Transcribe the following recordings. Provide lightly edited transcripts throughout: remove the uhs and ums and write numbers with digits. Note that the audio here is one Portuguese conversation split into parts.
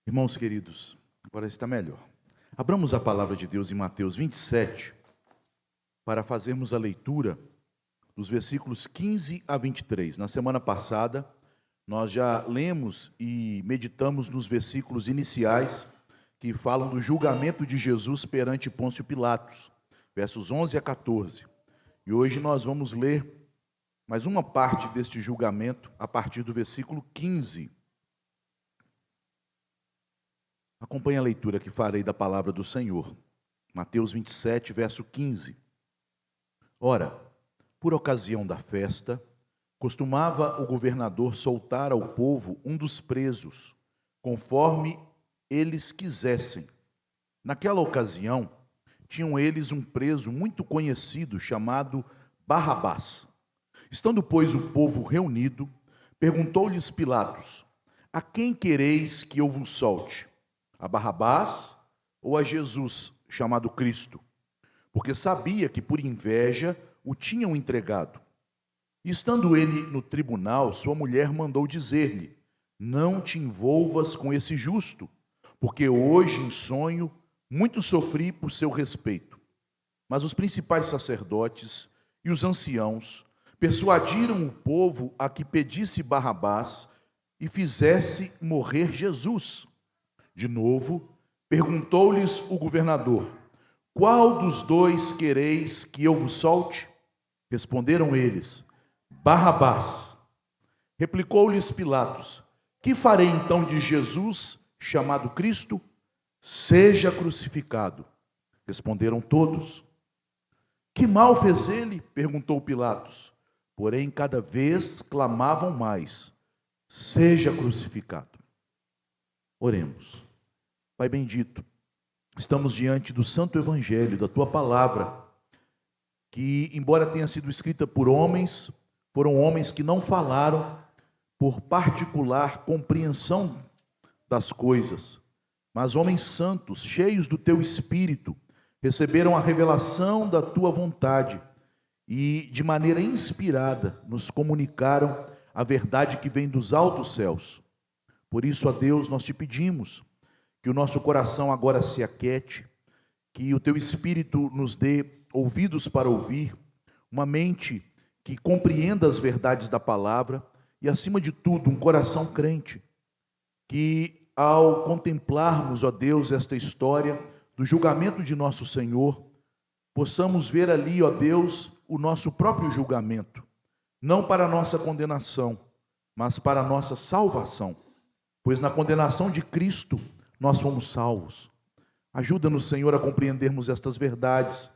Irmãos queridos, agora está melhor. Abramos a palavra de Deus em Mateus 27, para fazermos a leitura dos versículos 15 a 23. Na semana passada, nós já lemos e meditamos nos versículos iniciais, que falam do julgamento de Jesus perante Pôncio Pilatos, versos 11 a 14. E hoje nós vamos ler mais uma parte deste julgamento, a partir do versículo 15. Acompanhe a leitura que farei da palavra do Senhor. Mateus 27, verso 15. Ora, por ocasião da festa, costumava o governador soltar ao povo um dos presos, conforme eles quisessem. Naquela ocasião, tinham eles um preso muito conhecido, chamado Barrabás. Estando, pois, o povo reunido, perguntou-lhes Pilatos: a quem quereis que eu vos solte? A Barrabás ou a Jesus, chamado Cristo? Porque sabia que por inveja o tinham entregado. E estando ele no tribunal, sua mulher mandou dizer-lhe: não te envolvas com esse justo, porque hoje em sonho muito sofri por seu respeito. Mas os principais sacerdotes e os anciãos persuadiram o povo a que pedisse Barrabás e fizesse morrer Jesus. De novo, perguntou-lhes o governador: qual dos dois quereis que eu vos solte? Responderam eles: Barrabás. Replicou-lhes Pilatos: que farei então de Jesus, chamado Cristo? Seja crucificado. Responderam todos. Que mal fez ele? Perguntou Pilatos. Porém, cada vez clamavam mais: seja crucificado. Oremos. Pai bendito, estamos diante do santo evangelho, da tua palavra, que, embora tenha sido escrita por homens, foram homens que não falaram por particular compreensão das coisas, mas homens santos, cheios do teu espírito, receberam a revelação da tua vontade e, de maneira inspirada, nos comunicaram a verdade que vem dos altos céus. Por isso, ó Deus, nós te pedimos que o nosso coração agora se aquiete, que o teu Espírito nos dê ouvidos para ouvir, uma mente que compreenda as verdades da palavra e, acima de tudo, um coração crente, que ao contemplarmos, ó Deus, esta história do julgamento de nosso Senhor, possamos ver ali, ó Deus, o nosso próprio julgamento, não para a nossa condenação, mas para a nossa salvação, pois na condenação de Cristo nós fomos salvos. Ajuda-nos, Senhor, a compreendermos estas verdades,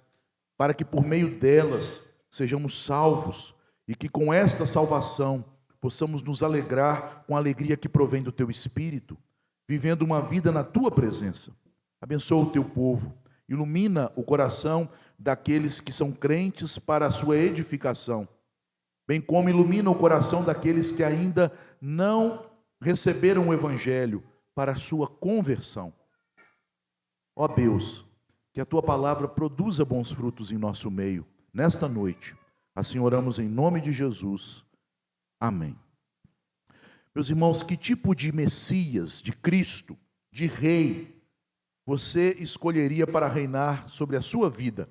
para que por meio delas sejamos salvos e que com esta salvação possamos nos alegrar com a alegria que provém do Teu Espírito, vivendo uma vida na Tua presença. Abençoa o Teu povo, ilumina o coração daqueles que são crentes para a sua edificação, bem como ilumina o coração daqueles que ainda não receberam o Evangelho para a sua conversão. Ó Deus, que a tua palavra produza bons frutos em nosso meio, nesta noite. Assim oramos em nome de Jesus. Amém. Meus irmãos, que tipo de Messias, de Cristo, de Rei, você escolheria para reinar sobre a sua vida?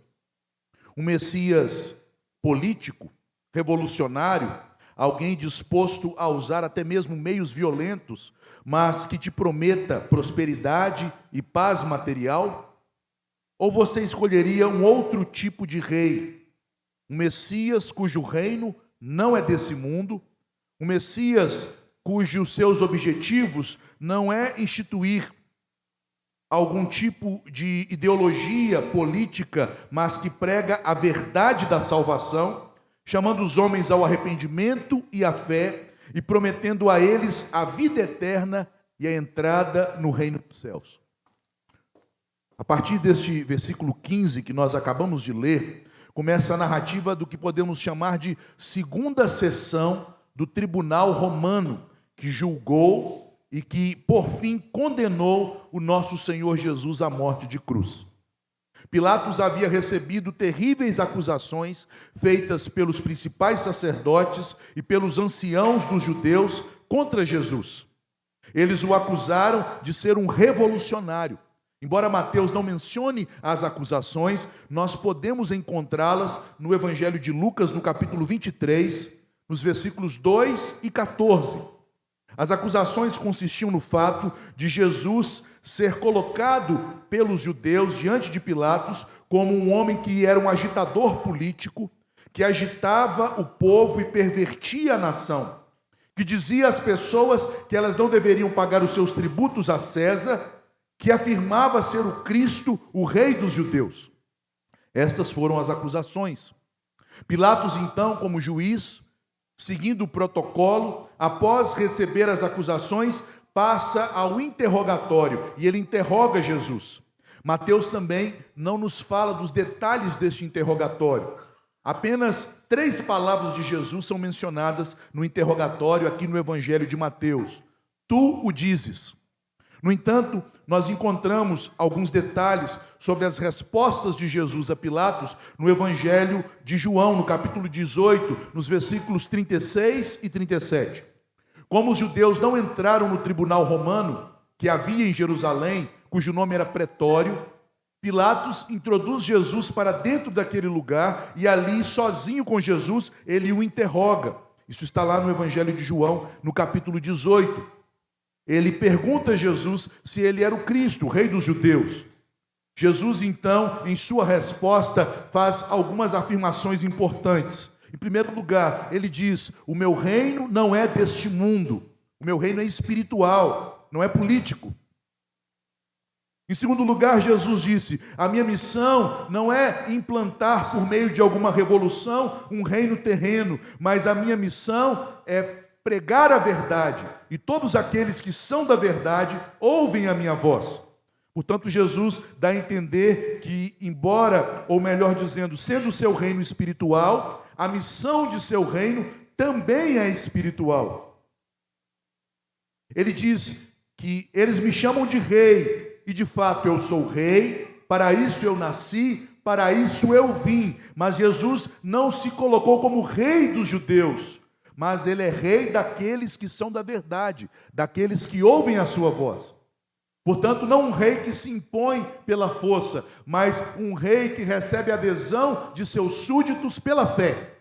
Um Messias político, revolucionário, alguém disposto a usar até mesmo meios violentos, mas que te prometa prosperidade e paz material? Ou você escolheria um outro tipo de rei, um Messias cujo reino não é desse mundo, um Messias cujos seus objetivos não é instituir algum tipo de ideologia política, mas que prega a verdade da salvação, chamando os homens ao arrependimento e à fé, e prometendo a eles a vida eterna e a entrada no reino dos céus. A partir deste versículo 15 que nós acabamos de ler, começa a narrativa do que podemos chamar de segunda sessão do tribunal romano, que julgou e que, por fim, condenou o nosso Senhor Jesus à morte de cruz. Pilatos havia recebido terríveis acusações feitas pelos principais sacerdotes e pelos anciãos dos judeus contra Jesus. Eles o acusaram de ser um revolucionário. Embora Mateus não mencione as acusações, nós podemos encontrá-las no Evangelho de Lucas, no capítulo 23, nos versículos 2 e 14. As acusações consistiam no fato de Jesus ser colocado pelos judeus diante de Pilatos como um homem que era um agitador político, que agitava o povo e pervertia a nação, que dizia às pessoas que elas não deveriam pagar os seus tributos a César, que afirmava ser o Cristo, o rei dos judeus. Estas foram as acusações. Pilatos, então, como juiz, seguindo o protocolo, após receber as acusações, passa ao interrogatório e ele interroga Jesus. Mateus também não nos fala dos detalhes deste interrogatório. Apenas 3 palavras de Jesus são mencionadas no interrogatório aqui no Evangelho de Mateus. Tu o dizes. No entanto, nós encontramos alguns detalhes sobre as respostas de Jesus a Pilatos no Evangelho de João, no capítulo 18, nos versículos 36 e 37. Como os judeus não entraram no tribunal romano que havia em Jerusalém, cujo nome era Pretório, Pilatos introduz Jesus para dentro daquele lugar e ali, sozinho com Jesus, ele o interroga. Isso está lá no Evangelho de João, no capítulo 18. Ele pergunta a Jesus se ele era o Cristo, o rei dos judeus. Jesus, então, em sua resposta, faz algumas afirmações importantes. Em primeiro lugar, ele diz: o meu reino não é deste mundo, o meu reino é espiritual, não é político. Em segundo lugar, Jesus disse: a minha missão não é implantar por meio de alguma revolução um reino terreno, mas a minha missão é pregar a verdade, e todos aqueles que são da verdade ouvem a minha voz. Portanto, Jesus dá a entender que, embora, ou melhor dizendo, sendo o seu reino espiritual, a missão de seu reino também é espiritual. Ele diz que eles me chamam de rei, e de fato eu sou rei, para isso eu nasci, para isso eu vim. Mas Jesus não se colocou como rei dos judeus, mas ele é rei daqueles que são da verdade, daqueles que ouvem a sua voz. Portanto, não um rei que se impõe pela força, mas um rei que recebe a adesão de seus súditos pela fé.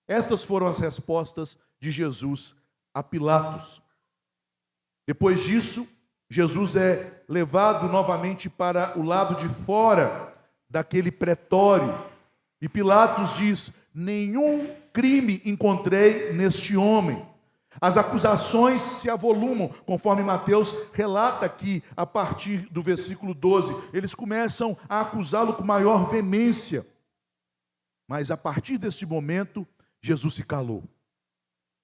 Estas foram as respostas de Jesus a Pilatos. Depois disso, Jesus é levado novamente para o lado de fora daquele pretório. E Pilatos diz: nenhum crime encontrei neste homem. As acusações se avolumam, conforme Mateus relata aqui, a partir do versículo 12. Eles começam a acusá-lo com maior veemência. Mas a partir deste momento, Jesus se calou.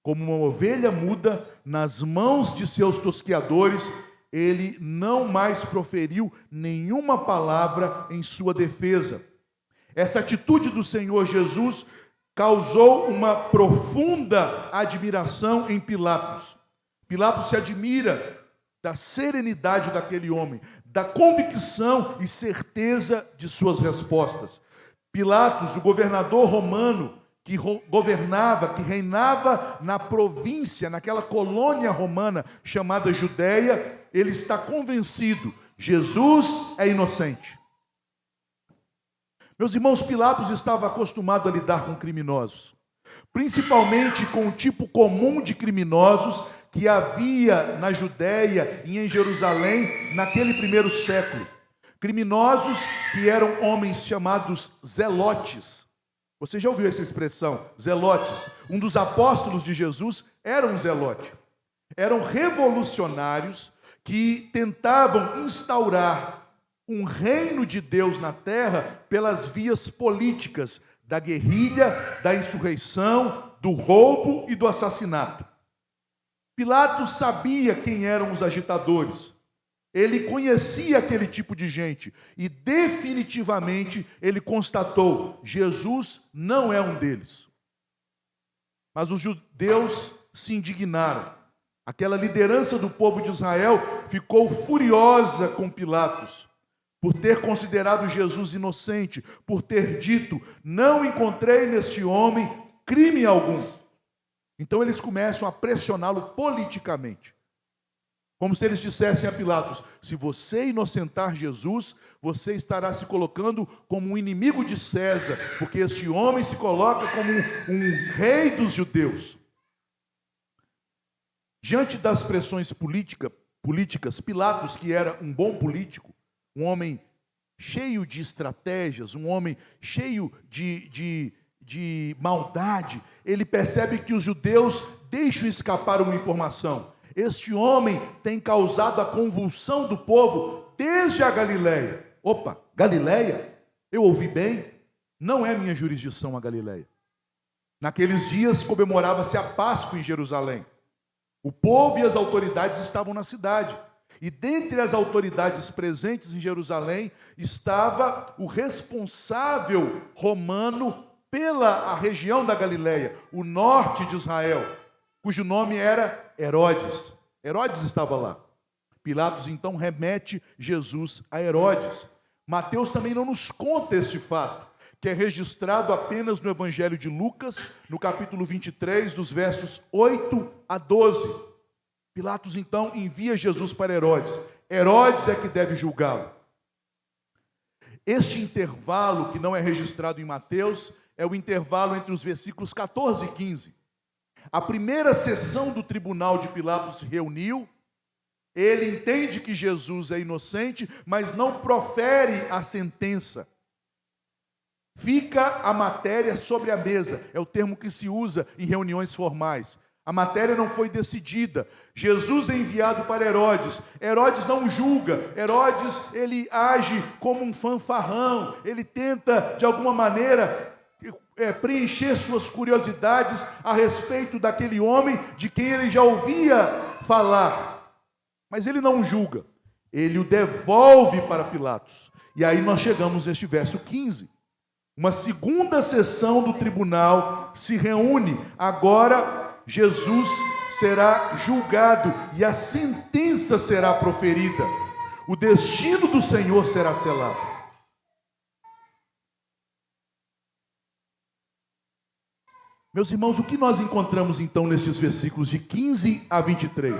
Como uma ovelha muda nas mãos de seus tosqueadores, ele não mais proferiu nenhuma palavra em sua defesa. Essa atitude do Senhor Jesus causou uma profunda admiração em Pilatos. Pilatos se admira da serenidade daquele homem, da convicção e certeza de suas respostas. Pilatos, o governador romano, que governava, que reinava na província, naquela colônia romana chamada Judéia, ele está convencido: Jesus é inocente. Meus irmãos, Pilatos estava acostumado a lidar com criminosos, principalmente com o tipo comum de criminosos que havia na Judéia e em Jerusalém naquele primeiro século. Criminosos que eram homens chamados zelotes. Você já ouviu essa expressão, zelotes? Um dos apóstolos de Jesus era um zelote. Eram revolucionários que tentavam instaurar um reino de Deus na terra pelas vias políticas, da guerrilha, da insurreição, do roubo e do assassinato. Pilatos sabia quem eram os agitadores. Ele conhecia aquele tipo de gente e definitivamente ele constatou: Jesus não é um deles. Mas os judeus se indignaram. Aquela liderança do povo de Israel ficou furiosa com Pilatos, por ter considerado Jesus inocente, por ter dito: não encontrei neste homem crime algum. Então eles começam a pressioná-lo politicamente. Como se eles dissessem a Pilatos: se você inocentar Jesus, você estará se colocando como um inimigo de César, porque este homem se coloca como um rei dos judeus. Diante das pressões políticas, Pilatos, que era um bom político, um homem cheio de estratégias, um homem cheio de maldade, ele percebe que os judeus deixam escapar uma informação. Este homem tem causado a convulsão do povo desde a Galileia. Opa, Galileia? Eu ouvi bem? Não é minha jurisdição a Galileia. Naqueles dias comemorava-se a Páscoa em Jerusalém. O povo e as autoridades estavam na cidade. E dentre as autoridades presentes em Jerusalém estava o responsável romano pela a região da Galileia, o norte de Israel, cujo nome era Herodes. Herodes estava lá. Pilatos então remete Jesus a Herodes. Mateus também não nos conta este fato, que é registrado apenas no Evangelho de Lucas, no capítulo 23, dos versos 8 a 12. Pilatos então envia Jesus para Herodes. Herodes é que deve julgá-lo. Este intervalo, que não é registrado em Mateus, é o intervalo entre os versículos 14 e 15. A primeira sessão do tribunal de Pilatos se reuniu. Ele entende que Jesus é inocente, mas não profere a sentença. Fica a matéria sobre a mesa. É o termo que se usa em reuniões formais. A matéria não foi decidida. Jesus é enviado para Herodes. Herodes não julga. Herodes, ele age como um fanfarrão. Ele tenta, de alguma maneira, preencher suas curiosidades a respeito daquele homem de quem ele já ouvia falar. Mas ele não julga. Ele o devolve para Pilatos. E aí nós chegamos neste verso 15. Uma segunda sessão do tribunal se reúne. Agora Jesus será julgado e a sentença será proferida. O destino do Senhor será selado. Meus irmãos, o que nós encontramos então nestes versículos de 15 a 23?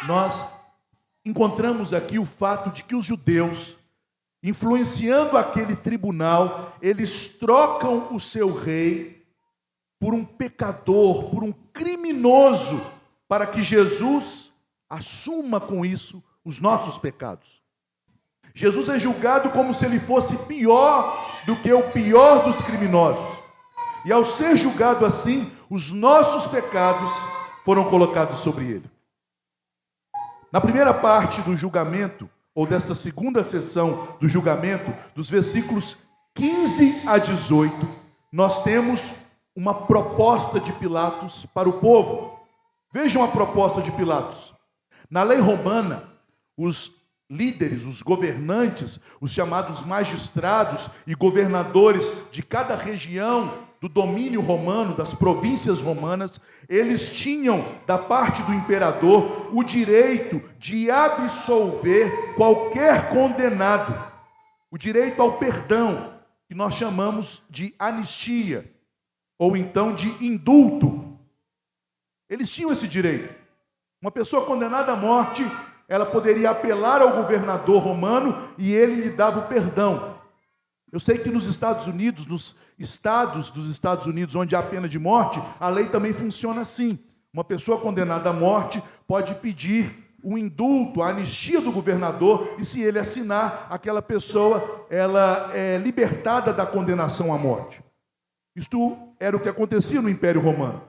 Nós encontramos aqui o fato de que os judeus, influenciando aquele tribunal, eles trocam o seu rei por um pecador, por um criminoso, para que Jesus assuma com isso os nossos pecados. Jesus é julgado como se ele fosse pior do que o pior dos criminosos. E ao ser julgado assim, os nossos pecados foram colocados sobre ele. Na primeira parte do julgamento, ou desta segunda sessão do julgamento, dos versículos 15 a 18, nós temos uma proposta de Pilatos para o povo. Vejam a proposta de Pilatos. Na lei romana, os líderes, os governantes, os chamados magistrados e governadores de cada região do domínio romano, das províncias romanas, eles tinham, da parte do imperador, o direito de absolver qualquer condenado, o direito ao perdão, que nós chamamos de anistia, ou então de indulto. Eles tinham esse direito. Uma pessoa condenada à morte, ela poderia apelar ao governador romano e ele lhe dava o perdão. Eu sei que nos Estados Unidos, nos estados dos Estados Unidos onde há pena de morte, a lei também funciona assim. Uma pessoa condenada à morte pode pedir o indulto, a anistia do governador, e se ele assinar, aquela pessoa ela é libertada da condenação à morte. Isto era o que acontecia no Império Romano.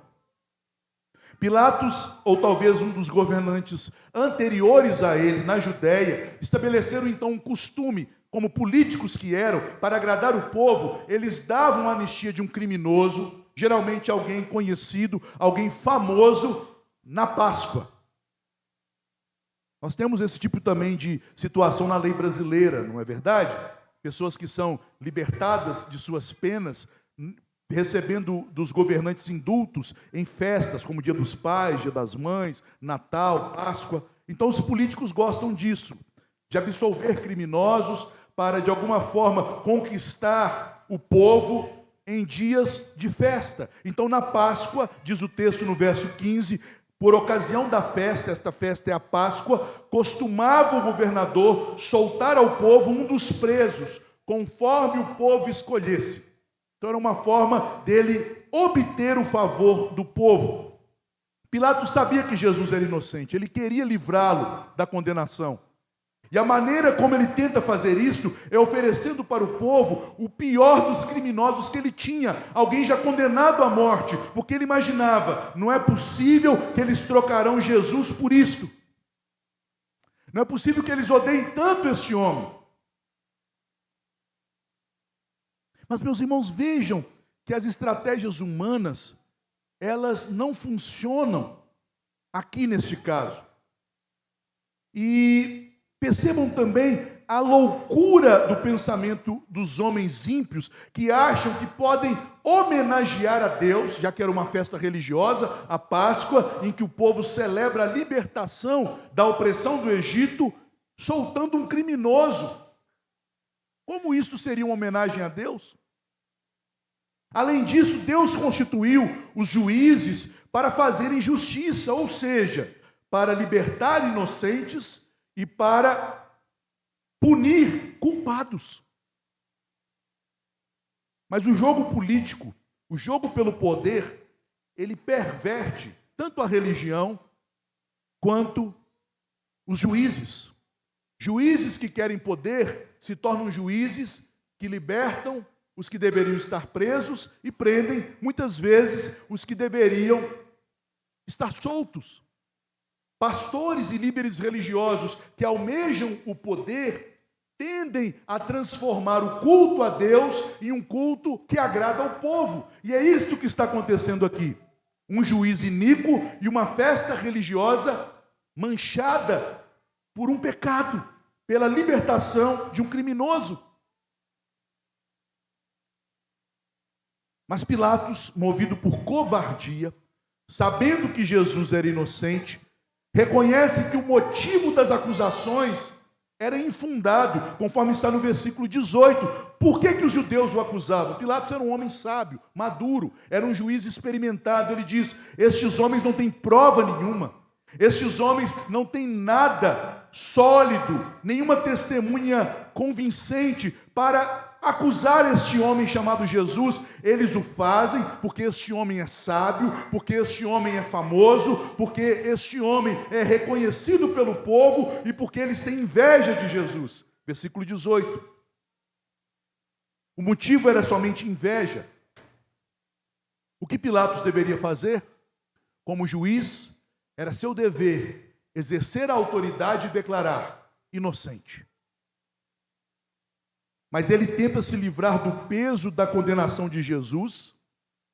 Pilatos, ou talvez um dos governantes anteriores a ele, na Judéia, estabeleceram então um costume, como políticos que eram, para agradar o povo, eles davam a anistia de um criminoso, geralmente alguém conhecido, alguém famoso, na Páscoa. Nós temos esse tipo também de situação na lei brasileira, não é verdade? Pessoas que são libertadas de suas penas, recebendo dos governantes indultos em festas, como Dia dos Pais, Dia das Mães, Natal, Páscoa. Então os políticos gostam disso, de absolver criminosos, para de alguma forma conquistar o povo em dias de festa. Então, na Páscoa, diz o texto no verso 15, por ocasião da festa, esta festa é a Páscoa, costumava o governador soltar ao povo um dos presos, conforme o povo escolhesse. Então, era uma forma dele obter o favor do povo. Pilatos sabia que Jesus era inocente, ele queria livrá-lo da condenação. E a maneira como ele tenta fazer isso é oferecendo para o povo o pior dos criminosos que ele tinha, alguém já condenado à morte, porque ele imaginava, não é possível que eles trocarão Jesus por isto. Não é possível que eles odeiem tanto este homem. Mas, meus irmãos, vejam que as estratégias humanas, elas não funcionam aqui neste caso. E percebam também a loucura do pensamento dos homens ímpios que acham que podem homenagear a Deus, já que era uma festa religiosa, a Páscoa, em que o povo celebra a libertação da opressão do Egito, soltando um criminoso. Como isto seria uma homenagem a Deus? Além disso, Deus constituiu os juízes para fazerem justiça, ou seja, para libertar inocentes e para punir culpados. Mas o jogo político, o jogo pelo poder, ele perverte tanto a religião quanto os juízes. Juízes que querem poder se tornam juízes que libertam os que deveriam estar presos e prendem, muitas vezes, os que deveriam estar soltos. Pastores e líderes religiosos que almejam o poder tendem a transformar o culto a Deus em um culto que agrada ao povo. E é isso que está acontecendo aqui. Um juiz iníquo e uma festa religiosa manchada por um pecado, pela libertação de um criminoso. Mas Pilatos, movido por covardia, sabendo que Jesus era inocente, reconhece que o motivo das acusações era infundado, conforme está no versículo 18. Por que os judeus o acusavam? Pilatos era um homem sábio, maduro, era um juiz experimentado. Ele diz: estes homens não têm prova nenhuma, estes homens não têm nada sólido, nenhuma testemunha convincente para acusar este homem chamado Jesus. Eles o fazem porque este homem é sábio, porque este homem é famoso, porque este homem é reconhecido pelo povo e porque eles têm inveja de Jesus. Versículo 18. O motivo era somente inveja. O que Pilatos deveria fazer? Como juiz, era seu dever exercer a autoridade e declarar: inocente. Mas ele tenta se livrar do peso da condenação de Jesus,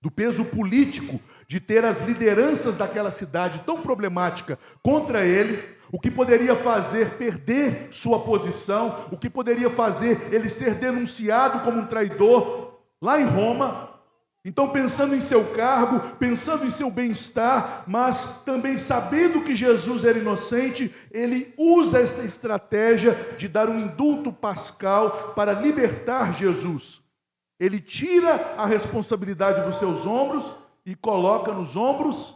do peso político de ter as lideranças daquela cidade tão problemática contra ele, o que poderia fazer perder sua posição, o que poderia fazer ele ser denunciado como um traidor lá em Roma. Então, pensando em seu cargo, pensando em seu bem-estar, mas também sabendo que Jesus era inocente, ele usa esta estratégia de dar um indulto pascal para libertar Jesus. Ele tira a responsabilidade dos seus ombros e coloca nos ombros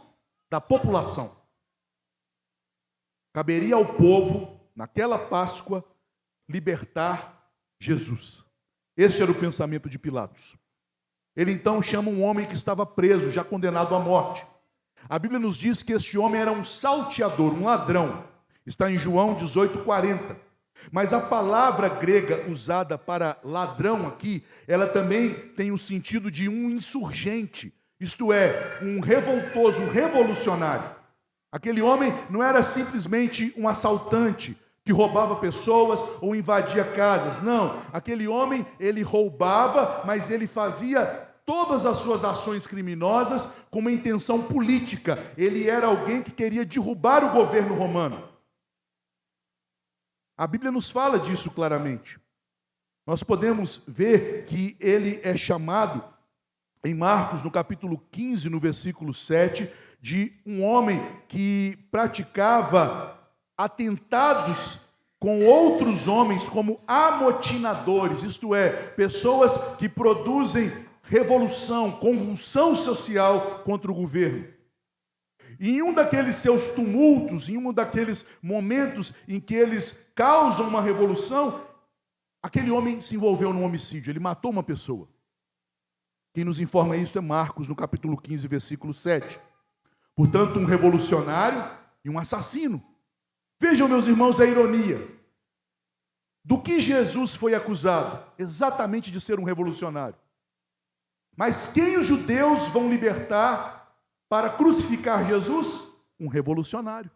da população. Caberia ao povo, naquela Páscoa, libertar Jesus. Este era o pensamento de Pilatos. Ele então chama um homem que estava preso, já condenado à morte. A Bíblia nos diz que este homem era um salteador, um ladrão. Está em João 18:40. Mas a palavra grega usada para ladrão aqui, ela também tem o sentido de um insurgente, isto é, um revoltoso, um revolucionário. Aquele homem não era simplesmente um assaltante que roubava pessoas ou invadia casas. Não, aquele homem, ele roubava, mas ele fazia todas as suas ações criminosas com uma intenção política. Ele era alguém que queria derrubar o governo romano. A Bíblia nos fala disso claramente. Nós podemos ver que ele é chamado, em Marcos, no capítulo 15, no versículo 7, de um homem que praticava atentados com outros homens como amotinadores, isto é, pessoas que produzem revolução, convulsão social contra o governo. E em um daqueles seus tumultos, em um daqueles momentos em que eles causam uma revolução, aquele homem se envolveu num homicídio, ele matou uma pessoa. Quem nos informa isso é Marcos, no capítulo 15, versículo 7. Portanto, um revolucionário e um assassino. Vejam, meus irmãos, a ironia. Do que Jesus foi acusado? Exatamente de ser um revolucionário. Mas quem os judeus vão libertar para crucificar Jesus? Um revolucionário.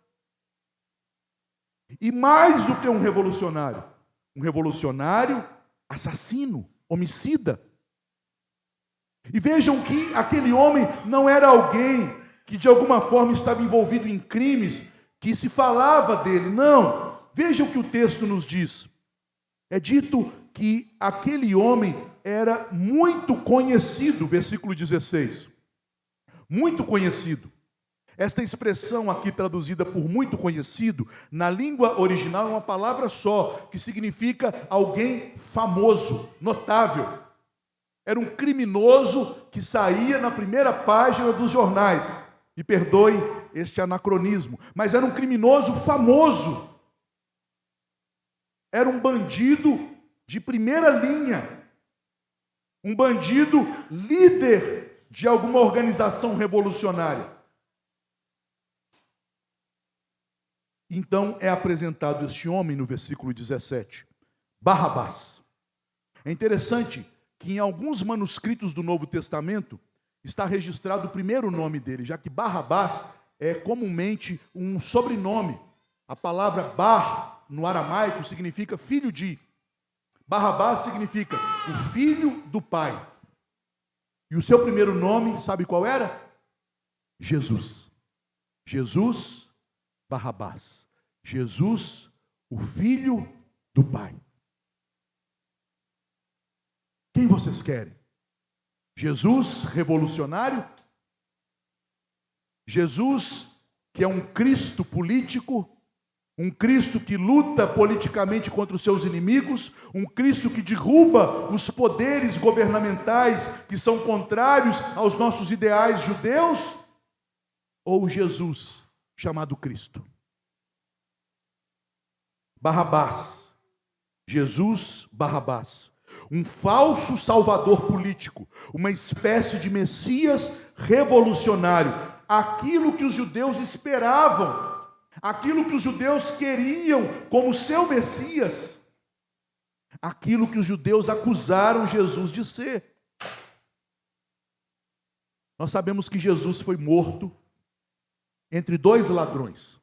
E mais do que um revolucionário assassino, homicida. E vejam que aquele homem não era alguém que de alguma forma estava envolvido em crimes, que se falava dele. Não. Vejam o que o texto nos diz. É dito que aquele homem era muito conhecido, versículo 16. Muito conhecido. Esta expressão aqui traduzida por muito conhecido, na língua original é uma palavra só, que significa alguém famoso, notável. Era um criminoso que saía na primeira página dos jornais. Me perdoe este anacronismo, mas era um criminoso famoso. Era um bandido de primeira linha. Um bandido líder de alguma organização revolucionária. Então é apresentado este homem no versículo 17, Barrabás. É interessante que em alguns manuscritos do Novo Testamento está registrado o primeiro nome dele, já que Barrabás é comumente um sobrenome. A palavra Bar, no aramaico, significa filho de. Barrabás significa o filho do pai. E o seu primeiro nome, sabe qual era? Jesus. Jesus Barrabás. Jesus, o filho do pai. Quem vocês querem? Jesus revolucionário? Jesus que é um Cristo político? Um Cristo que luta politicamente contra os seus inimigos? Um Cristo que derruba os poderes governamentais que são contrários aos nossos ideais judeus? Ou Jesus chamado Cristo? Barrabás. Jesus Barrabás. Um falso salvador político, uma espécie de Messias revolucionário. Aquilo que os judeus esperavam, aquilo que os judeus queriam como seu Messias, aquilo que os judeus acusaram Jesus de ser. Nós sabemos que Jesus foi morto entre dois ladrões.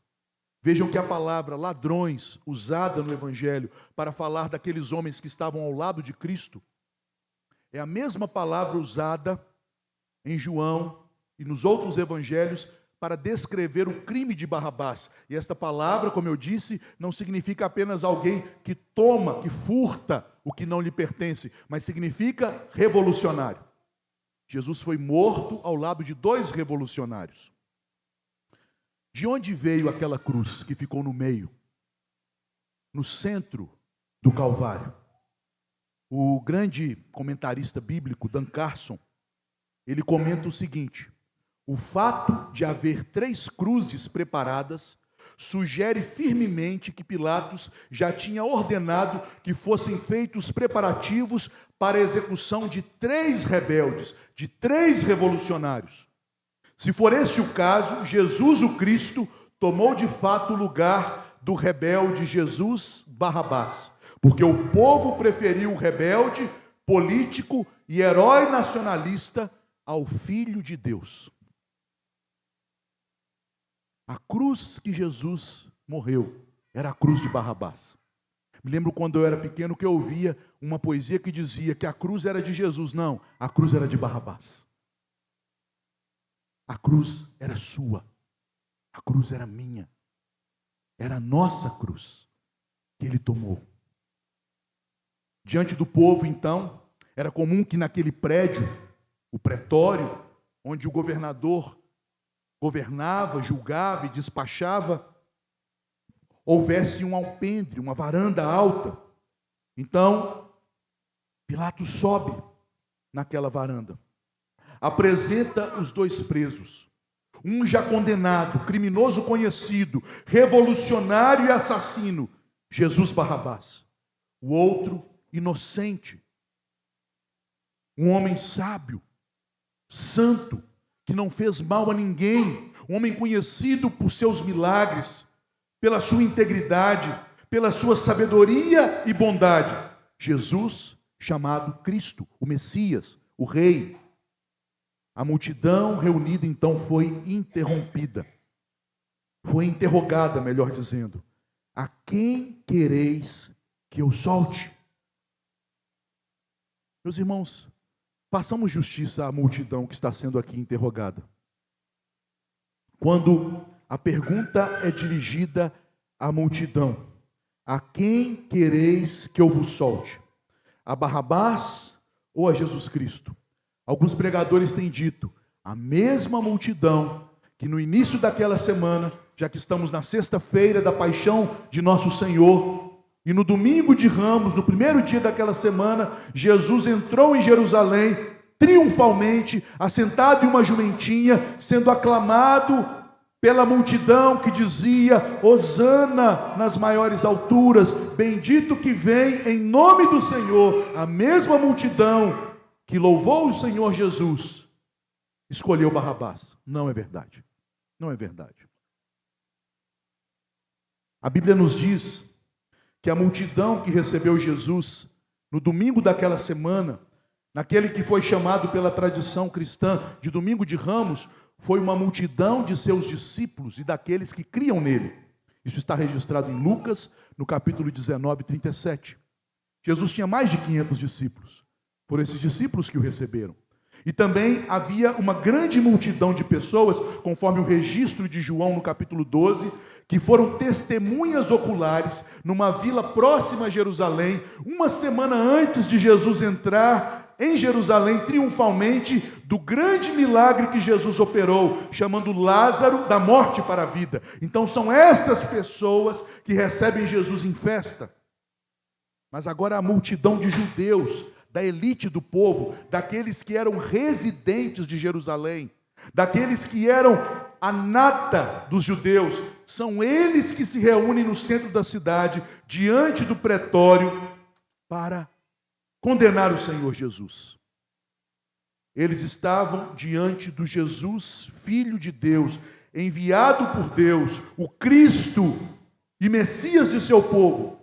Vejam que a palavra ladrões, usada no Evangelho para falar daqueles homens que estavam ao lado de Cristo, é a mesma palavra usada em João e nos outros evangelhos para descrever o crime de Barrabás. E esta palavra, como eu disse, não significa apenas alguém que toma, que furta o que não lhe pertence, mas significa revolucionário. Jesus foi morto ao lado de dois revolucionários. De onde veio aquela cruz que ficou no meio? No centro do Calvário. O grande comentarista bíblico, Dan Carson, ele comenta o seguinte: o fato de haver 3 cruzes preparadas sugere firmemente que Pilatos já tinha ordenado que fossem feitos preparativos para a execução de 3 rebeldes, de 3 revolucionários. Se for este o caso, Jesus o Cristo tomou de fato o lugar do rebelde Jesus Barrabás, porque o povo preferiu o rebelde, político e herói nacionalista ao Filho de Deus. A cruz que Jesus morreu era a cruz de Barrabás. Me lembro quando eu era pequeno que eu ouvia uma poesia que dizia que a cruz era de Jesus. Não, a cruz era de Barrabás. A cruz era sua, a cruz era minha, era a nossa cruz que ele tomou. Diante do povo, então, era comum que naquele prédio, o pretório, onde o governador governava, julgava e despachava, houvesse um alpendre, uma varanda alta. Então, Pilatos sobe naquela varanda. Apresenta os dois presos. Um já condenado, criminoso conhecido, revolucionário e assassino, Jesus Barrabás. O outro, inocente. Um homem sábio, santo, que não fez mal a ninguém. Um homem conhecido por seus milagres, pela sua integridade, pela sua sabedoria e bondade. Jesus, chamado Cristo, o Messias, o Rei. A multidão reunida então foi interrompida. Foi interrogada, melhor dizendo. A quem quereis que eu solte? Meus irmãos, façamos justiça à multidão que está sendo aqui interrogada. Quando a pergunta é dirigida à multidão: a quem quereis que eu vos solte? A Barrabás ou a Jesus Cristo? Alguns pregadores têm dito, a mesma multidão que no início daquela semana, já que estamos na sexta-feira da paixão de nosso Senhor, e no domingo de Ramos, no primeiro dia daquela semana, Jesus entrou em Jerusalém, triunfalmente, assentado em uma jumentinha, sendo aclamado pela multidão que dizia, Hosana nas maiores alturas, bendito que vem em nome do Senhor. A mesma multidão que louvou o Senhor Jesus, escolheu Barrabás. Não é verdade. Não é verdade. A Bíblia nos diz que a multidão que recebeu Jesus no domingo daquela semana, naquele que foi chamado pela tradição cristã de domingo de Ramos, foi uma multidão de seus discípulos e daqueles que criam nele. Isso está registrado em Lucas, no capítulo 19, 37. Jesus tinha mais de 500 discípulos. Foram esses discípulos que o receberam. E também havia uma grande multidão de pessoas, conforme o registro de João no capítulo 12, que foram testemunhas oculares numa vila próxima a Jerusalém, uma semana antes de Jesus entrar em Jerusalém triunfalmente, do grande milagre que Jesus operou, chamando Lázaro da morte para a vida. Então são estas pessoas que recebem Jesus em festa. Mas agora a multidão de judeus, da elite do povo, daqueles que eram residentes de Jerusalém, daqueles que eram a nata dos judeus, são eles que se reúnem no centro da cidade, diante do pretório, para condenar o Senhor Jesus. Eles estavam diante do Jesus, Filho de Deus, enviado por Deus, o Cristo e Messias de seu povo.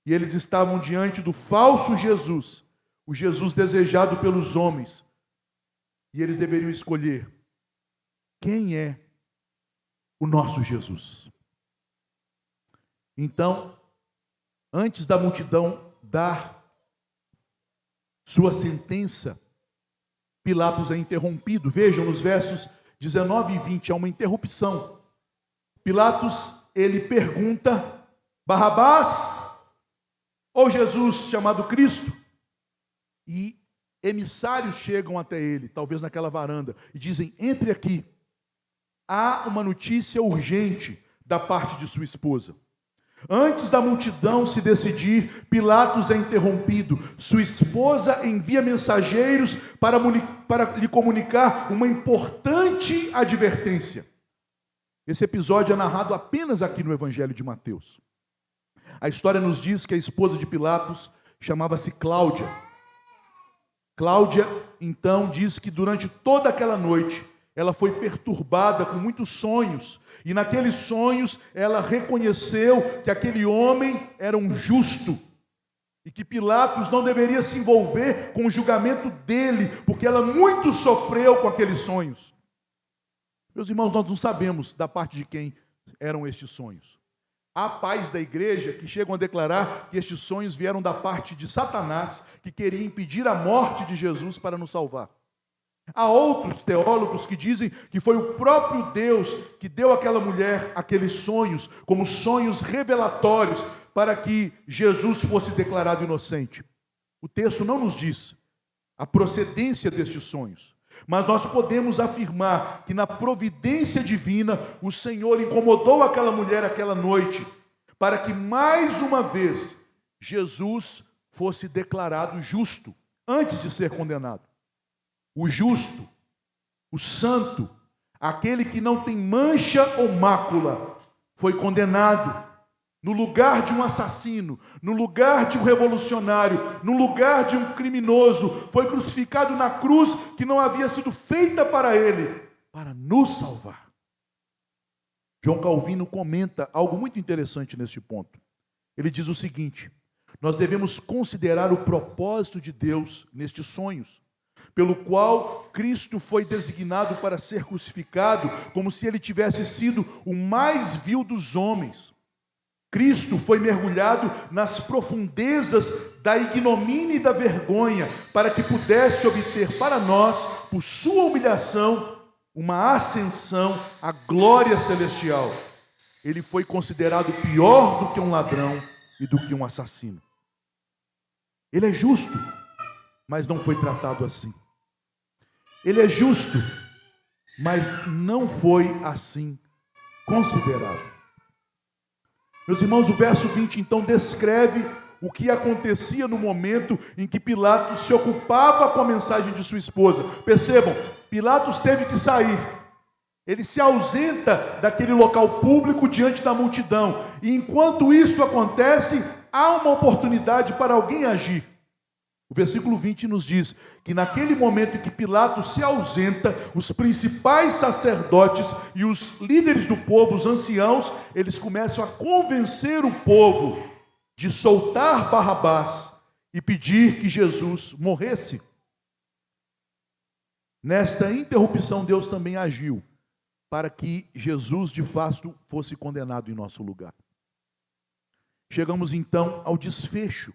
E eles estavam diante do falso Jesus, o Jesus desejado pelos homens. E eles deveriam escolher quem é o nosso Jesus. Então, antes da multidão dar sua sentença, Pilatos é interrompido. Vejam nos versos 19 e 20, há uma interrupção. Pilatos, ele pergunta, Barrabás ou Jesus chamado Cristo? E emissários chegam até ele, talvez naquela varanda, e dizem, entre aqui, há uma notícia urgente da parte de sua esposa. Antes da multidão se decidir, Pilatos é interrompido. Sua esposa envia mensageiros para lhe comunicar uma importante advertência. Esse episódio é narrado apenas aqui no Evangelho de Mateus. A história nos diz que a esposa de Pilatos chamava-se Cláudia. Cláudia, então, diz que durante toda aquela noite, ela foi perturbada com muitos sonhos. E naqueles sonhos, ela reconheceu que aquele homem era um justo. E que Pilatos não deveria se envolver com o julgamento dele, porque ela muito sofreu com aqueles sonhos. Meus irmãos, nós não sabemos da parte de quem eram estes sonhos. Há pais da igreja que chegam a declarar que estes sonhos vieram da parte de Satanás, que queria impedir a morte de Jesus para nos salvar. Há outros teólogos que dizem que foi o próprio Deus que deu àquela mulher aqueles sonhos, como sonhos revelatórios, para que Jesus fosse declarado inocente. O texto não nos diz a procedência destes sonhos, mas nós podemos afirmar que na providência divina, o Senhor incomodou aquela mulher aquela noite, para que mais uma vez Jesus fosse declarado justo, antes de ser condenado. o justo, o santo, aquele que não tem mancha ou mácula, foi condenado no lugar de um assassino, no lugar de um revolucionário, no lugar de um criminoso, foi crucificado na cruz que não havia sido feita para ele, para nos salvar. João Calvino comenta algo muito interessante neste ponto. Ele diz o seguinte: nós devemos considerar o propósito de Deus nestes sonhos, pelo qual Cristo foi designado para ser crucificado, como se ele tivesse sido o mais vil dos homens. Cristo foi mergulhado nas profundezas da ignomínia e da vergonha, para que pudesse obter para nós, por sua humilhação, uma ascensão à glória celestial. Ele foi considerado pior do que um ladrão e do que um assassino. Ele é justo, mas não foi tratado assim. Ele é justo, mas não foi assim considerado. Meus irmãos, o verso 20 então descreve o que acontecia no momento em que Pilatos se ocupava com a mensagem de sua esposa. Percebam, Pilatos teve que sair. Ele se ausenta daquele local público diante da multidão. E enquanto isso acontece, há uma oportunidade para alguém agir. O versículo 20 nos diz que naquele momento em que Pilatos se ausenta, os principais sacerdotes e os líderes do povo, os anciãos, eles começam a convencer o povo de soltar Barrabás e pedir que Jesus morresse. Nesta interrupção, Deus também agiu para que Jesus de fato fosse condenado em nosso lugar. Chegamos então ao desfecho,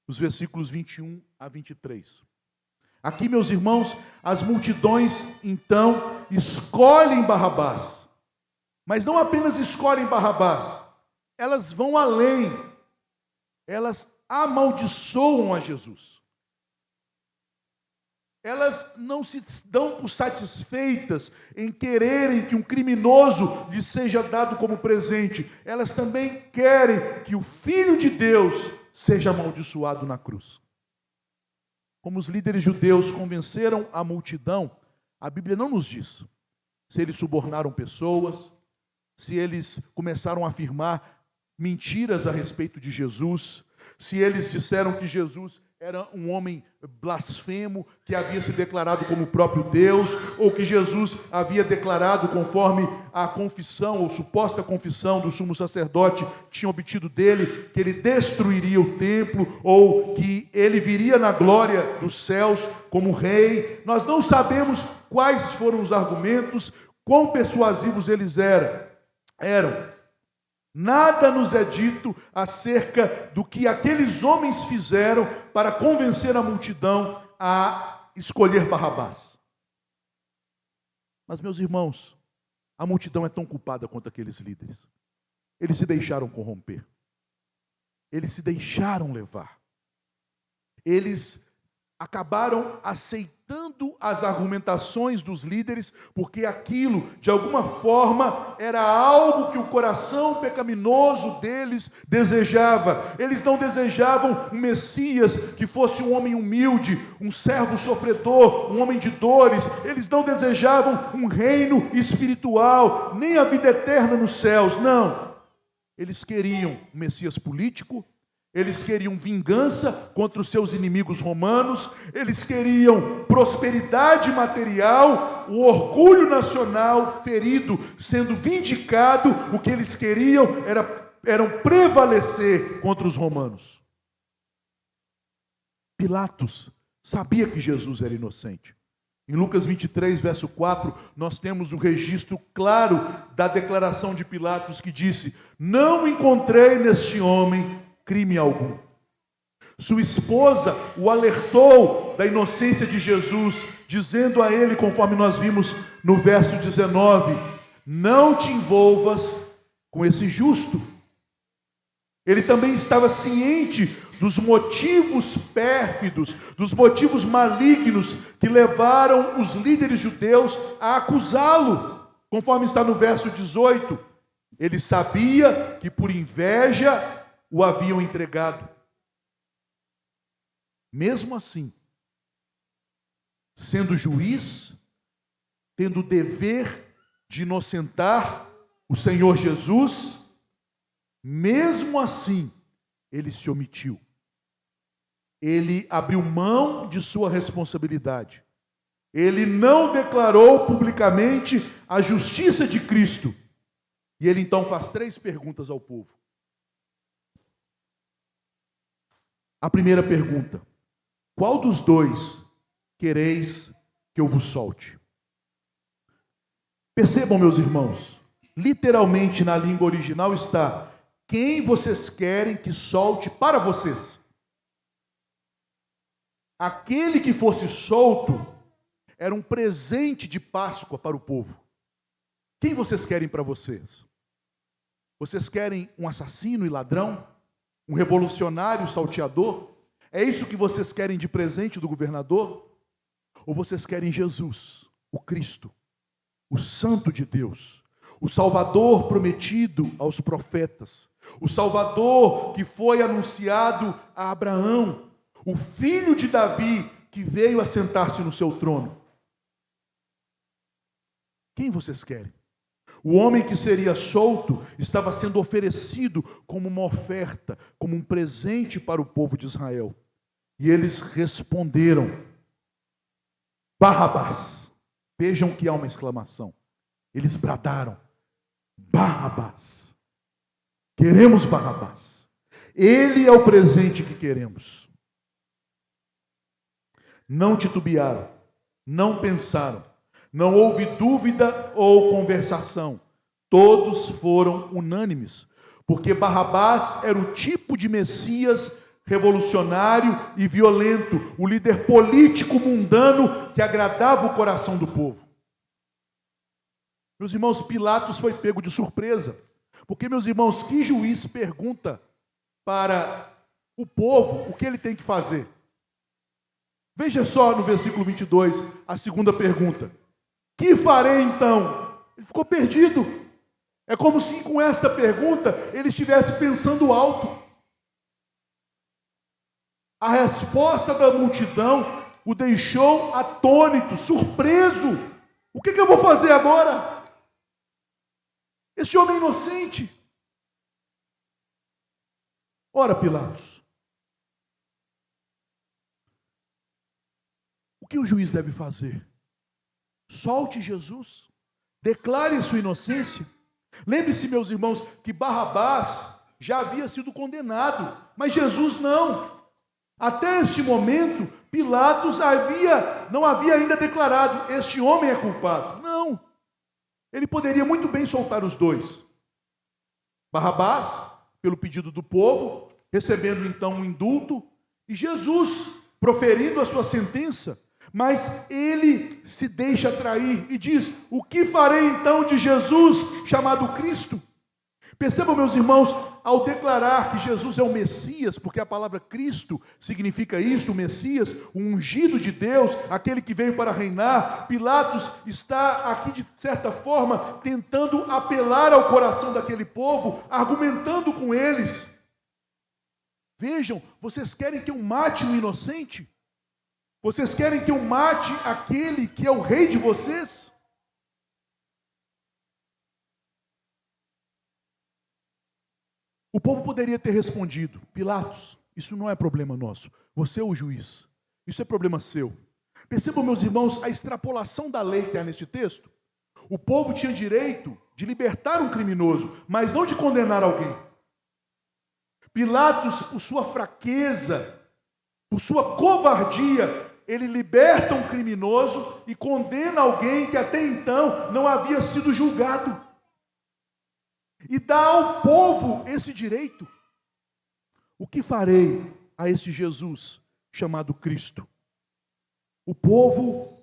os versículos 21 a 23. Aqui, meus irmãos, as multidões então escolhem Barrabás, mas não apenas escolhem Barrabás, elas vão além, elas amaldiçoam a Jesus. Elas não se dão por satisfeitas em quererem que um criminoso lhe seja dado como presente. Elas também querem que o Filho de Deus seja amaldiçoado na cruz. Como os líderes judeus convenceram a multidão, a Bíblia não nos diz se eles subornaram pessoas, se eles começaram a afirmar mentiras a respeito de Jesus, se eles disseram que Jesus era um homem blasfemo, que havia se declarado como o próprio Deus, ou que Jesus havia declarado, conforme a confissão, ou suposta confissão do sumo sacerdote tinha obtido dele, que ele destruiria o templo, ou que ele viria na glória dos céus como rei. Nós não sabemos quais foram os argumentos, quão persuasivos eles eram. Nada nos é dito acerca do que aqueles homens fizeram para convencer a multidão a escolher Barrabás. Mas, meus irmãos, a multidão é tão culpada quanto aqueles líderes. Eles se deixaram corromper. Eles se deixaram levar. Eles acabaram aceitando as argumentações dos líderes, porque aquilo, de alguma forma, era algo que o coração pecaminoso deles desejava. Eles não desejavam um Messias que fosse um homem humilde, um servo sofredor, um homem de dores. Eles não desejavam um reino espiritual, nem a vida eterna nos céus, não. Eles queriam um Messias político. Eles queriam vingança contra os seus inimigos romanos, eles queriam prosperidade material, o orgulho nacional ferido, sendo vindicado. O que eles queriam era prevalecer contra os romanos. Pilatos sabia que Jesus era inocente. Em Lucas 23, verso 4, nós temos o registro claro da declaração de Pilatos que disse: não encontrei neste homem crime algum. Sua esposa o alertou da inocência de Jesus, dizendo a ele, conforme nós vimos no verso 19, não te envolvas com esse justo. Ele também estava ciente dos motivos pérfidos, dos motivos malignos que levaram os líderes judeus a acusá-lo, conforme está no verso 18. Ele sabia que por inveja o haviam entregado. Mesmo assim, sendo juiz, tendo o dever de inocentar o Senhor Jesus, mesmo assim, ele se omitiu. Ele abriu mão de sua responsabilidade. Ele não declarou publicamente a justiça de Cristo. E ele então faz 3 perguntas ao povo. A primeira pergunta: qual dos 2 quereis que eu vos solte? Percebam, meus irmãos, literalmente na língua original está: quem vocês querem que solte para vocês? Aquele que fosse solto era um presente de Páscoa para o povo. Quem vocês querem para vocês? Vocês querem um assassino e ladrão? Um revolucionário salteador? É isso que vocês querem de presente do governador? Ou vocês querem Jesus, o Cristo, o Santo de Deus, o Salvador prometido aos profetas, o Salvador que foi anunciado a Abraão, o filho de Davi que veio assentar-se no seu trono? Quem vocês querem? O homem que seria solto estava sendo oferecido como uma oferta, como um presente para o povo de Israel. E eles responderam: Barrabás. Vejam que há uma exclamação. Eles bradaram: Barrabás. Queremos Barrabás. Ele é o presente que queremos. Não titubearam, não pensaram. Não houve dúvida ou conversação. Todos foram unânimes, porque Barrabás era o tipo de Messias revolucionário e violento, o líder político mundano que agradava o coração do povo. Meus irmãos, Pilatos foi pego de surpresa, porque, meus irmãos, que juiz pergunta para o povo o que ele tem que fazer? Veja só no versículo 22, a segunda pergunta. Que farei então? Ele ficou perdido. É como se com esta pergunta ele estivesse pensando alto. A resposta da multidão o deixou atônito, surpreso. O que eu vou fazer agora? Este homem é inocente. Ora, Pilatos, o que o juiz deve fazer? Solte Jesus, declare sua inocência. Lembre-se, meus irmãos, que Barrabás já havia sido condenado, mas Jesus não. Até este momento, Pilatos não havia ainda declarado: este homem é culpado. Não. Ele poderia muito bem soltar os 2. Barrabás, pelo pedido do povo, recebendo então um indulto, e Jesus, proferindo a sua sentença. Mas ele se deixa atrair e diz: o que farei então de Jesus, chamado Cristo? Percebam, meus irmãos, ao declarar que Jesus é o Messias, porque a palavra Cristo significa isso, o Messias, o ungido de Deus, aquele que veio para reinar, Pilatos está aqui, de certa forma, tentando apelar ao coração daquele povo, argumentando com eles. Vejam, vocês querem que eu mate um inocente? Vocês querem que eu mate aquele que é o rei de vocês? O povo poderia ter respondido: Pilatos, isso não é problema nosso. Você é o juiz. Isso é problema seu. Percebam, meus irmãos, a extrapolação da lei que há neste texto. O povo tinha direito de libertar um criminoso, mas não de condenar alguém. Pilatos, por sua fraqueza, por sua covardia, ele liberta um criminoso e condena alguém que até então não havia sido julgado. E dá ao povo esse direito. O que farei a este Jesus chamado Cristo? O povo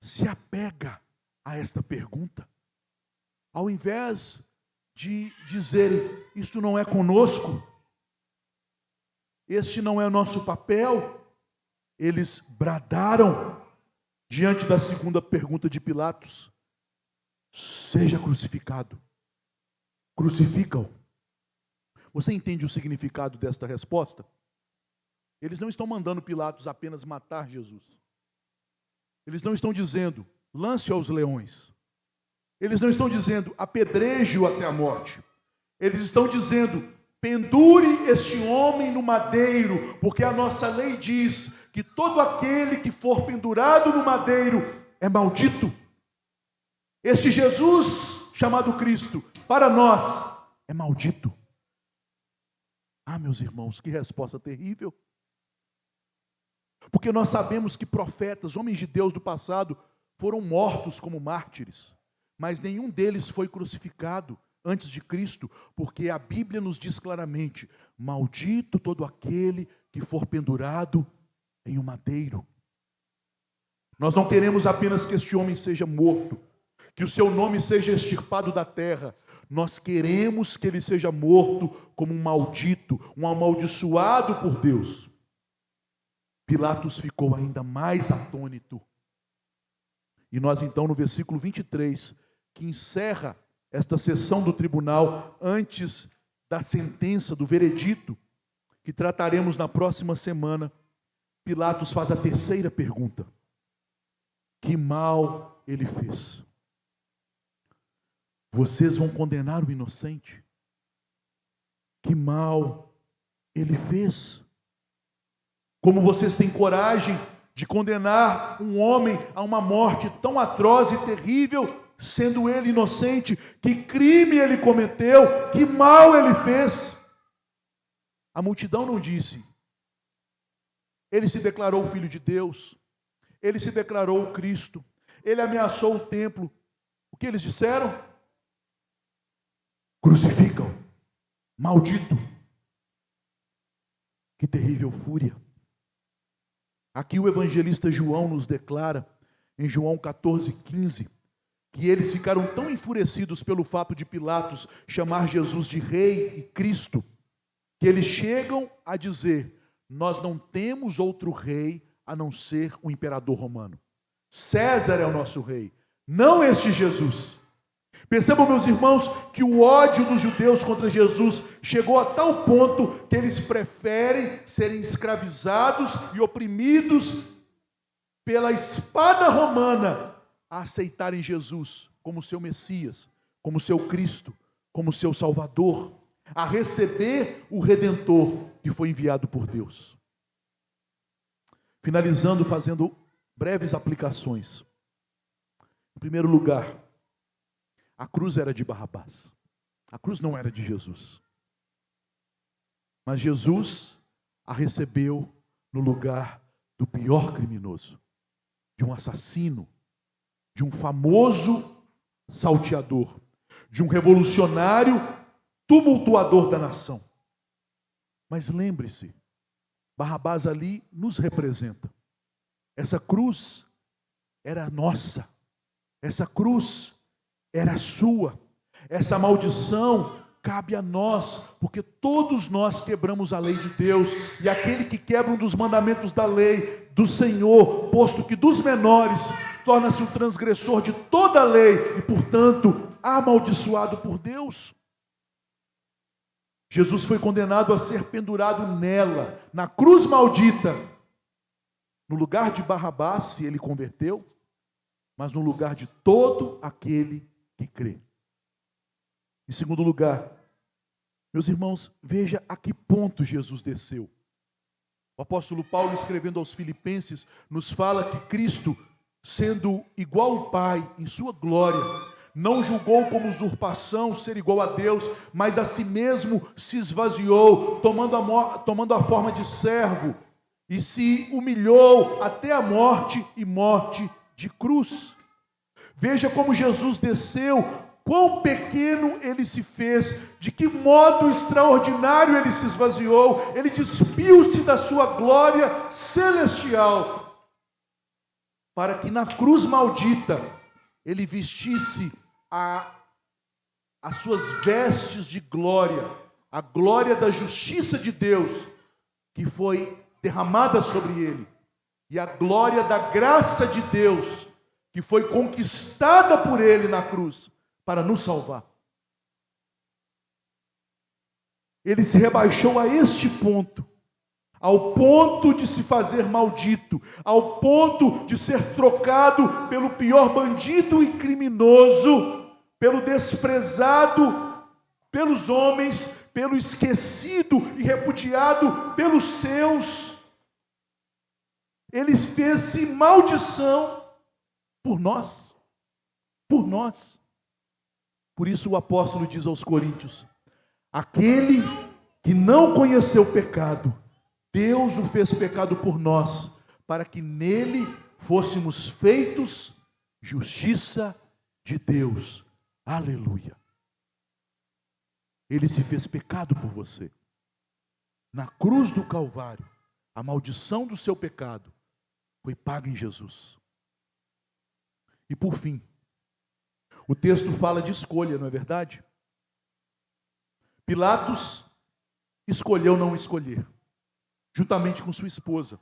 se apega a esta pergunta. Ao invés de dizerem: isto não é conosco, este não é o nosso papel, eles bradaram diante da segunda pergunta de Pilatos: seja crucificado. Crucifica-o. Você entende o significado desta resposta? Eles não estão mandando Pilatos apenas matar Jesus. Eles não estão dizendo, lance-o aos leões. Eles não estão dizendo, apedreje-o até a morte. Eles estão dizendo, pendure este homem no madeiro, porque a nossa lei diz que todo aquele que for pendurado no madeiro é maldito. Este Jesus, chamado Cristo, para nós, é maldito. Ah, meus irmãos, que resposta terrível. Porque nós sabemos que profetas, homens de Deus do passado, foram mortos como mártires, mas nenhum deles foi crucificado antes de Cristo, porque a Bíblia nos diz claramente, maldito todo aquele que for pendurado em um madeiro. Nós não queremos apenas que este homem seja morto, que o seu nome seja extirpado da terra. Nós queremos que ele seja morto como um maldito, um amaldiçoado por Deus. Pilatos ficou ainda mais atônito. E nós então no versículo 23, que encerra esta sessão do tribunal, antes da sentença, do veredito, que trataremos na próxima semana, Pilatos faz a terceira pergunta. Que mal ele fez? Vocês vão condenar o inocente? Que mal ele fez? Como vocês têm coragem de condenar um homem a uma morte tão atroz e terrível, sendo ele inocente? Que crime ele cometeu? Que mal ele fez? A multidão não disse. Ele se declarou filho de Deus. Ele se declarou Cristo. Ele ameaçou o templo. O que eles disseram? Crucificam. Maldito. Que terrível fúria. Aqui o evangelista João nos declara, em João 14:15, que eles ficaram tão enfurecidos pelo fato de Pilatos chamar Jesus de rei e Cristo, que eles chegam a dizer, nós não temos outro rei a não ser o imperador romano. César é o nosso rei, não este Jesus. Percebam, meus irmãos, que o ódio dos judeus contra Jesus chegou a tal ponto que eles preferem serem escravizados e oprimidos pela espada romana a aceitarem Jesus como seu Messias, como seu Cristo, como seu Salvador, a receber o Redentor que foi enviado por Deus. Finalizando, fazendo breves aplicações. Em primeiro lugar, a cruz era de Barrabás. A cruz não era de Jesus. Mas Jesus a recebeu no lugar do pior criminoso, de um assassino, de um famoso salteador, de um revolucionário tumultuador da nação. Mas lembre-se, Barrabás ali nos representa. Essa cruz era nossa. Essa cruz era sua. Essa maldição cabe a nós, porque todos nós quebramos a lei de Deus, e aquele que quebra um dos mandamentos da lei do Senhor, posto que dos menores, torna-se um transgressor de toda a lei, e portanto, amaldiçoado por Deus. Jesus foi condenado a ser pendurado nela, na cruz maldita, no lugar de Barrabás, se ele converteu, mas no lugar de todo aquele que crê. Em segundo lugar, meus irmãos, veja a que ponto Jesus desceu. O apóstolo Paulo, escrevendo aos Filipenses, nos fala que Cristo, sendo igual ao Pai em sua glória, não julgou como usurpação ser igual a Deus, mas a si mesmo se esvaziou, tomando a forma de servo, e se humilhou até a morte e morte de cruz. Veja como Jesus desceu, quão pequeno ele se fez, de que modo extraordinário ele se esvaziou, ele despiu-se da sua glória celestial, para que na cruz maldita ele vestisse as suas vestes de glória, a glória da justiça de Deus, que foi derramada sobre ele, e a glória da graça de Deus, que foi conquistada por ele na cruz, para nos salvar. Ele se rebaixou a este ponto, ao ponto de se fazer maldito, ao ponto de ser trocado pelo pior bandido e criminoso, pelo desprezado pelos homens, pelo esquecido e repudiado pelos seus. Ele fez-se maldição por nós, por nós. Por isso o apóstolo diz aos Coríntios: aquele que não conheceu o pecado, Deus o fez pecado por nós, para que nele fôssemos feitos justiça de Deus. Aleluia. Ele se fez pecado por você. Na cruz do Calvário, a maldição do seu pecado foi paga em Jesus. E por fim, o texto fala de escolha, não é verdade? Pilatos escolheu não escolher, juntamente com sua esposa.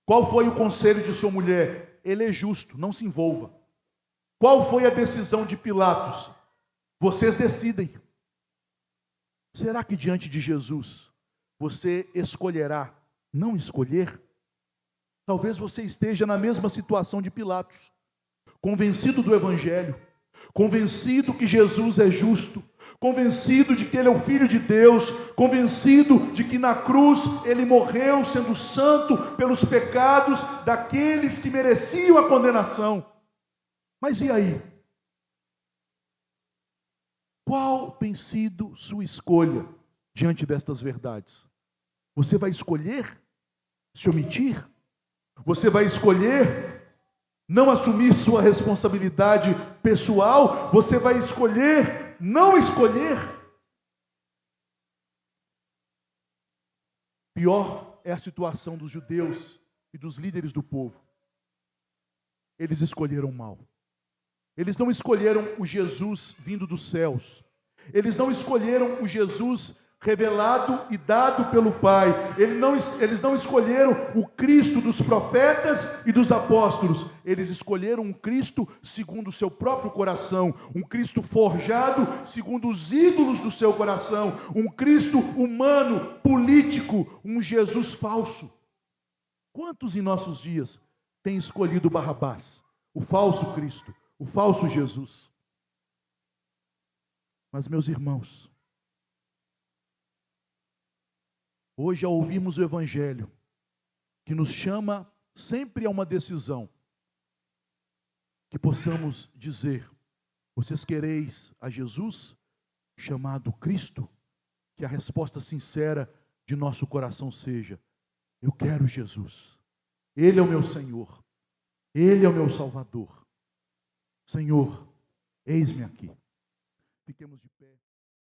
Qual foi o conselho de sua mulher? Ele é justo, não se envolva. Qual foi a decisão de Pilatos? Vocês decidem. Será que diante de Jesus você escolherá não escolher? Talvez você esteja na mesma situação de Pilatos, convencido do Evangelho, convencido que Jesus é justo, convencido de que Ele é o Filho de Deus, convencido de que na cruz Ele morreu sendo santo pelos pecados daqueles que mereciam a condenação. Mas e aí? Qual tem sido sua escolha diante destas verdades? Você vai escolher se omitir? Você vai escolher não assumir sua responsabilidade pessoal? Você vai escolher não escolher? Pior é a situação dos judeus e dos líderes do povo. Eles escolheram mal. Eles não escolheram o Jesus vindo dos céus. Eles não escolheram o Jesus revelado e dado pelo Pai. Eles não escolheram o Cristo dos profetas e dos apóstolos. Eles escolheram um Cristo segundo o seu próprio coração. Um Cristo forjado segundo os ídolos do seu coração. Um Cristo humano, político, um Jesus falso. Quantos em nossos dias têm escolhido Barrabás, o falso Cristo, o falso Jesus? Mas, meus irmãos, hoje, ao ouvirmos o Evangelho, que nos chama sempre a uma decisão, que possamos dizer: vocês quereis a Jesus, chamado Cristo? Que a resposta sincera de nosso coração seja: eu quero Jesus. Ele é o meu Senhor. Ele é o meu Salvador. Senhor, eis-me aqui. Fiquemos de pé.